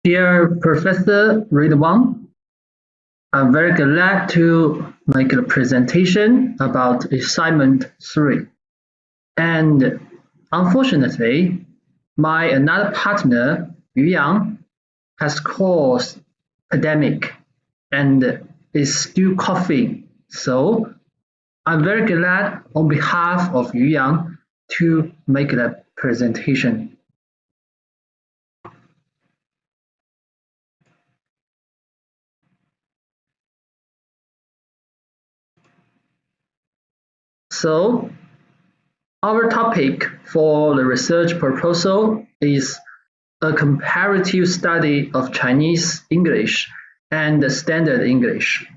Dear Professor Ridwan, I'm very glad to make a presentation about assignment 3. And unfortunately, my another partner, Yu Yang, has caused pandemic and is still coughing. So I'm very glad on behalf of Yu Yang to make the presentation. So our topic for the research proposal is a comparative study of Chinese English and Standard English,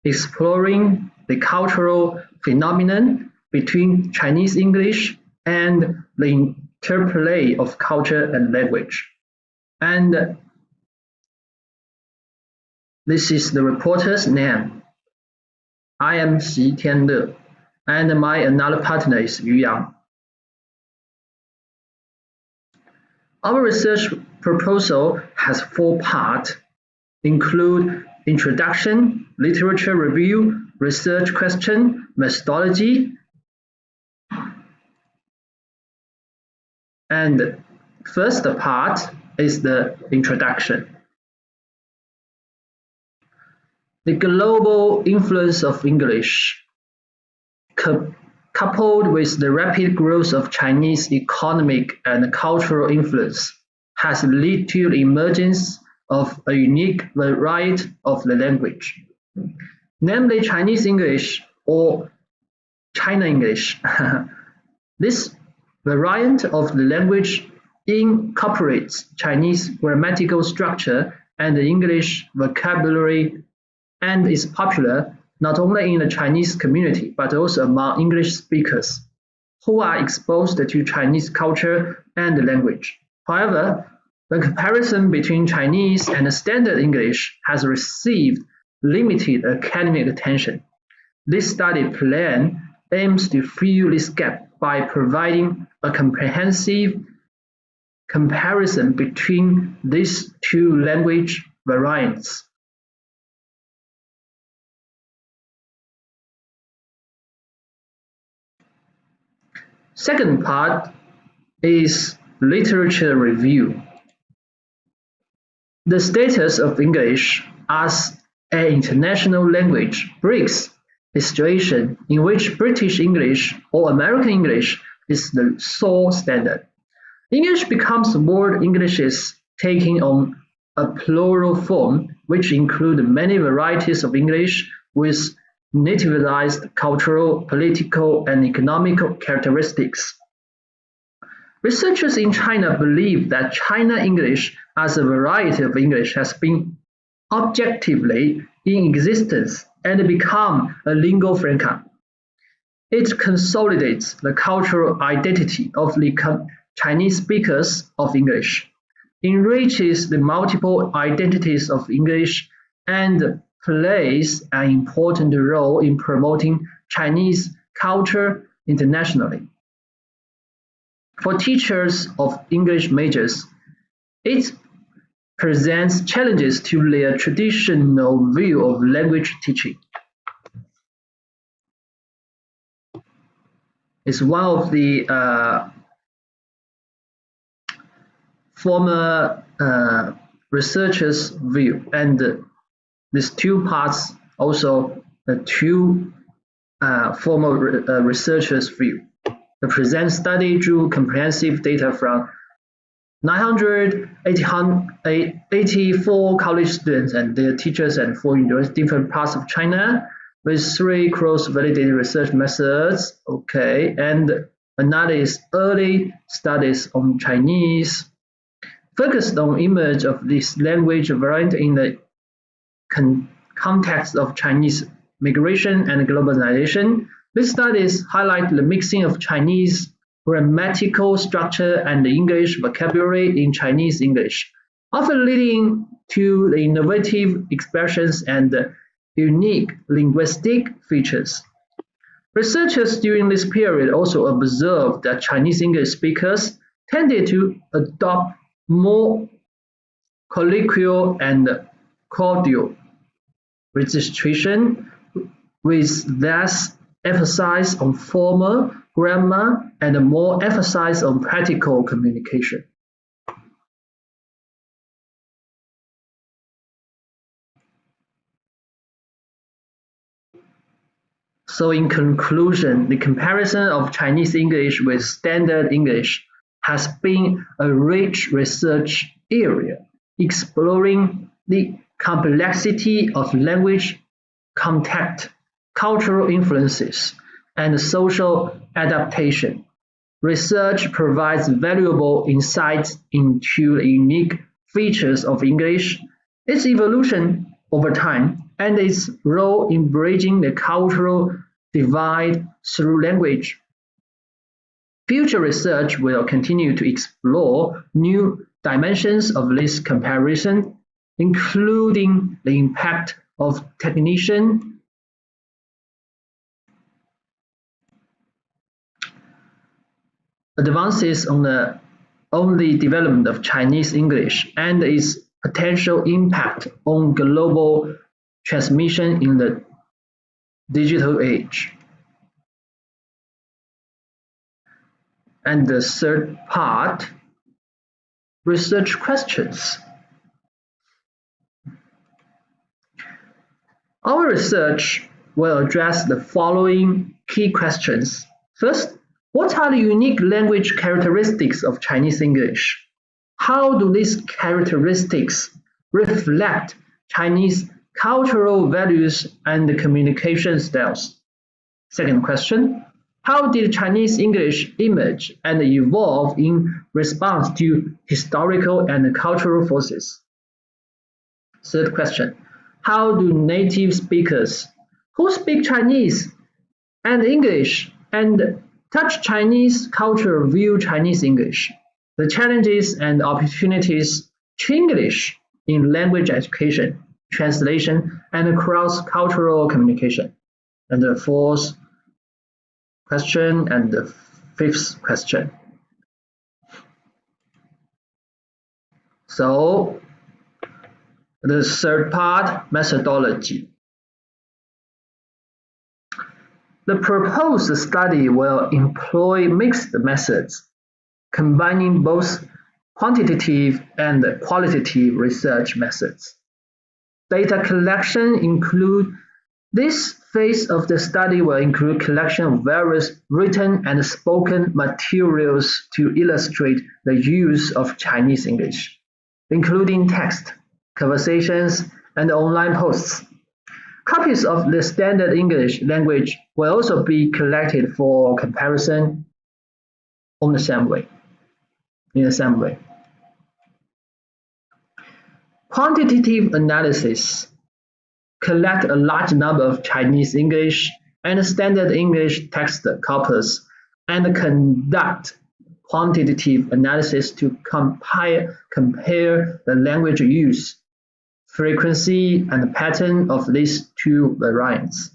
exploring the cultural phenomenon between Chinese English and the interplay of culture and language. And this is the reporter's name. I am TIANLE, and my another partner is Yu Yang. Our research proposal has 4 parts, include introduction, literature review, research question, methodology, and first part is the introduction. The global influence of English, coupled with the rapid growth of Chinese economic and cultural influence, has led to the emergence of a unique variety of the language, namely Chinese English or China English. This variant of the language incorporates Chinese grammatical structure and the English vocabulary and is popular not only in the Chinese community but also among English speakers who are exposed to Chinese culture and language. However, the comparison between Chinese and Standard English has received limited academic attention. This study plan aims to fill this gap by providing a comprehensive comparison between these two language variants. Second part is literature review. The status of English as an international language breaks a situation in which British English or American English is the sole standard. English becomes world Englishes taking on a plural form which include many varieties of English with nativized cultural, political, and economic characteristics. Researchers in China believe that China English as a variety of English has been objectively in existence and become a lingua franca. It consolidates the cultural identity of the Chinese speakers of English, enriches the multiple identities of English, and plays an important role in promoting Chinese culture internationally. For teachers of English majors, it presents challenges to their traditional view of language teaching. It's one of the former researchers' view, and these 2 parts also the 2 former researchers' view. The present study drew comprehensive data from 984 college students and their teachers and 4 different parts of China with 3 cross-validated research methods. Okay, and another is early studies on Chinese, focused on image of this language variant in the context of Chinese migration and globalization. These studies highlight the mixing of Chinese grammatical structure and the English vocabulary in Chinese English, often leading to the innovative expressions and unique linguistic features. Researchers during this period also observed that Chinese English speakers tended to adopt more colloquial and cordial registration with less emphasis on formal grammar and more emphasis on practical communication. So in conclusion, the comparison of Chinese English with Standard English has been a rich research area, exploring the complexity of language contact, cultural influences, and social adaptation. Research provides valuable insights into the unique features of English, its evolution over time, and its role in bridging the cultural divide through language. Future research will continue to explore new dimensions of this comparison, including the impact of technician advances on the development of Chinese English and its potential impact on global transmission in the digital age. And the third part, research questions. Our research will address the following key questions. First, what are the unique language characteristics of Chinese English? How do these characteristics reflect Chinese cultural values and communication styles? Second question, how did Chinese English emerge and evolve in response to historical and cultural forces? Third question, how do native speakers who speak Chinese and English and touch Chinese culture view Chinese English? The challenges and opportunities to English in language education, translation, and cross-cultural communication. And the fourth question and the fifth question. So the third part, methodology. The proposed study will employ mixed methods, combining both quantitative and qualitative research methods. Data collection include this phase of the study will include collection of various written and spoken materials to illustrate the use of Chinese English, including text, conversations, and online posts. Copies of the Standard English language will also be collected for comparison in the same way. Quantitative analysis collect a large number of Chinese English and Standard English text corpus and conduct quantitative analysis to compare the language use, frequency, and pattern of these two variants.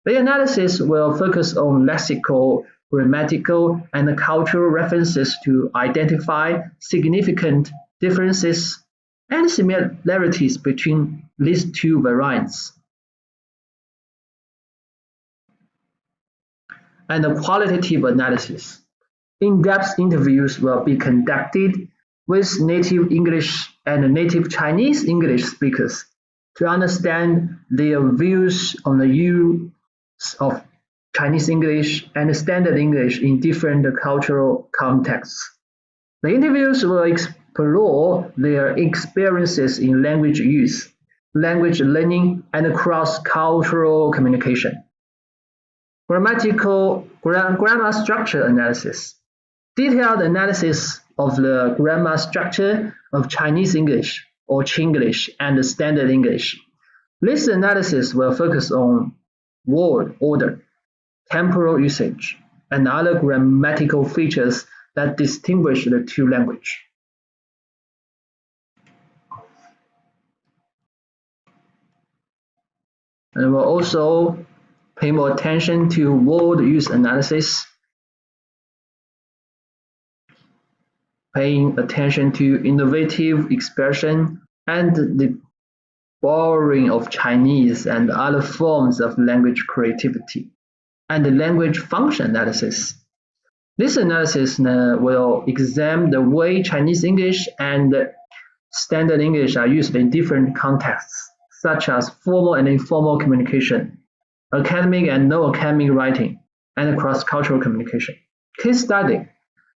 The analysis will focus on lexical, grammatical, and cultural references to identify significant differences and similarities between these two variants. And the qualitative analysis. In-depth interviews will be conducted with native English and native Chinese English speakers to understand their views on the use of Chinese English and Standard English in different cultural contexts. The interviews will explore their experiences in language use, language learning, and cross-cultural communication. Grammar structure analysis. Detailed analysis of the grammar structure of Chinese English or Chinglish and Standard English. This analysis will focus on word order, temporal usage, and other grammatical features that distinguish the two languages. And we'll also pay more attention to word use analysis, paying attention to innovative expression and the borrowing of Chinese and other forms of language creativity, and the language function analysis. This analysis will examine the way Chinese English and Standard English are used in different contexts, such as formal and informal communication, academic and non-academic writing, and cross-cultural communication. Case study.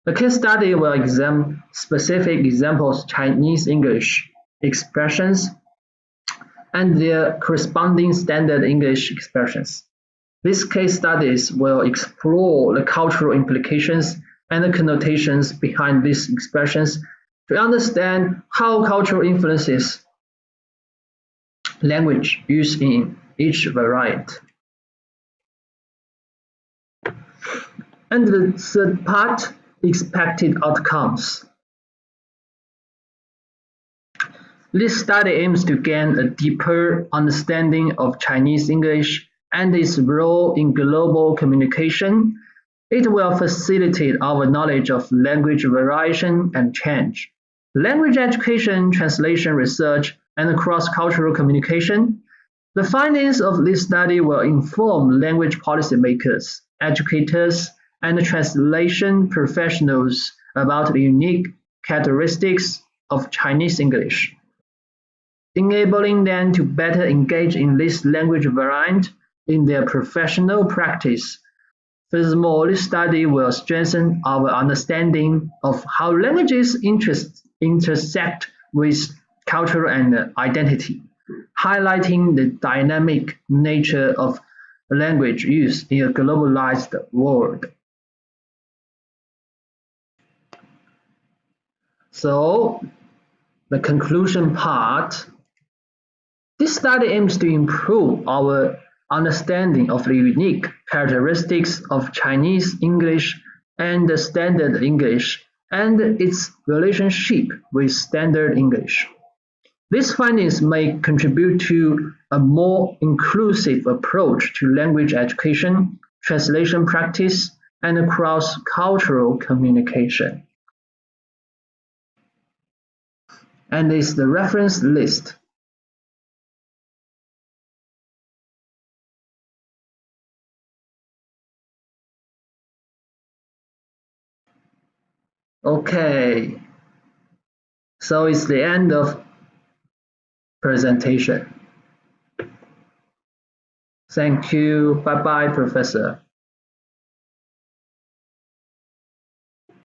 The case study will examine specific examples of Chinese English expressions and their corresponding Standard English expressions. These case studies will explore the cultural implications and the connotations behind these expressions to understand how culture influences language use in each variant. And the third part, expected outcomes. This study aims to gain a deeper understanding of Chinese English and its role in global communication. It will facilitate our knowledge of language variation and change, language education, translation research, and cross-cultural communication. The findings of this study will inform language policymakers, educators, and translation professionals about the unique characteristics of Chinese English, enabling them to better engage in this language variant in their professional practice. Furthermore, this study will strengthen our understanding of how languages intersect with culture and identity, highlighting the dynamic nature of language use in a globalized world. So, the conclusion part. This study aims to improve our understanding of the unique characteristics of Chinese English and Standard English and its relationship with Standard English. These findings may contribute to a more inclusive approach to language education, translation practice, and cross-cultural communication. And is the reference list. Okay, so it's the end of presentation. Thank you. Bye bye, Professor.